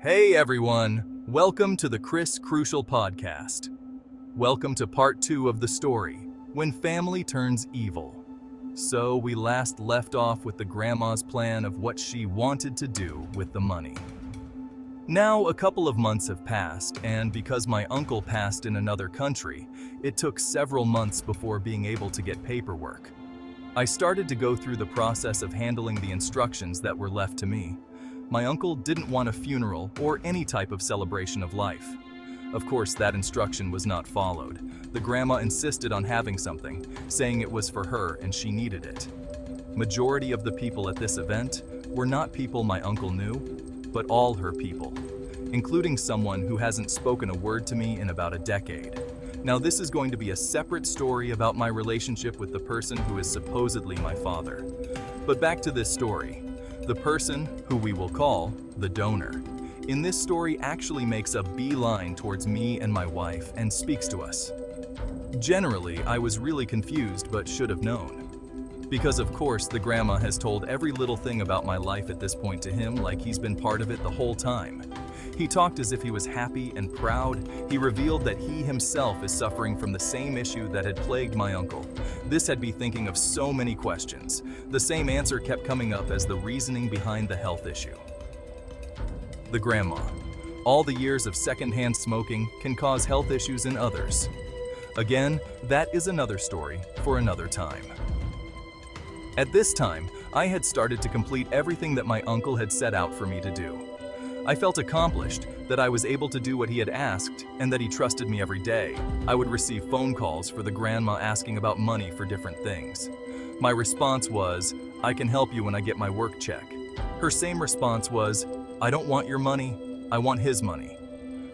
Hey everyone, welcome to the Kris Krucial Podcast. Welcome to part 2 of the story, When Family Turns Evil. So we last left off with the grandma's plan of what she wanted to do with the money. Now a couple of months have passed, and because my uncle passed in another country, it took several months before being able to get paperwork. I started to go through the process of handling the instructions that were left to me. My uncle didn't want a funeral or any type of celebration of life. Of course, that instruction was not followed. The grandma insisted on having something, saying it was for her and she needed it. Majority of the people at this event were not people my uncle knew, but all her people, including someone who hasn't spoken a word to me in about a decade. Now this is going to be a separate story about my relationship with the person who is supposedly my father. But back to this story. The person, who we will call the donor, in this story actually makes a beeline towards me and my wife and speaks to us. Generally, I was really confused but should have known. Because of course the grandma has told every little thing about my life at this point to him like he's been part of it the whole time. He talked as if he was happy and proud. He revealed that he himself is suffering from the same issue that had plagued my uncle. This had me thinking of so many questions. The same answer kept coming up as the reasoning behind the health issue. The grandma. All the years of secondhand smoking can cause health issues in others. Again, that is another story for another time. At this time, I had started to complete everything that my uncle had set out for me to do. I felt accomplished, that I was able to do what he had asked, and that he trusted me every day. I would receive phone calls for the grandma asking about money for different things. My response was, "I can help you when I get my work check." Her same response was, "I don't want your money, I want his money."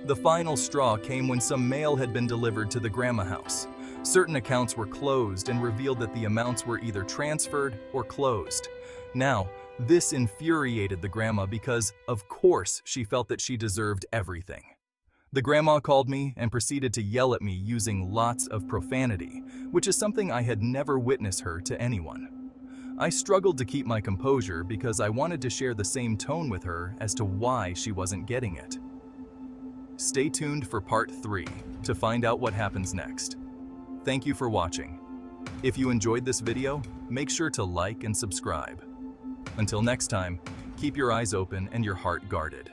The final straw came when some mail had been delivered to the grandma house. Certain accounts were closed and revealed that the amounts were either transferred or closed. Now, this infuriated the grandma because, of course, she felt that she deserved everything. The grandma called me and proceeded to yell at me using lots of profanity, which is something I had never witnessed her to anyone. I struggled to keep my composure because I wanted to share the same tone with her as to why she wasn't getting it. Stay tuned for part 3 to find out what happens next. Thank you for watching. If you enjoyed this video, make sure to like and subscribe. Until next time, keep your eyes open and your heart guarded.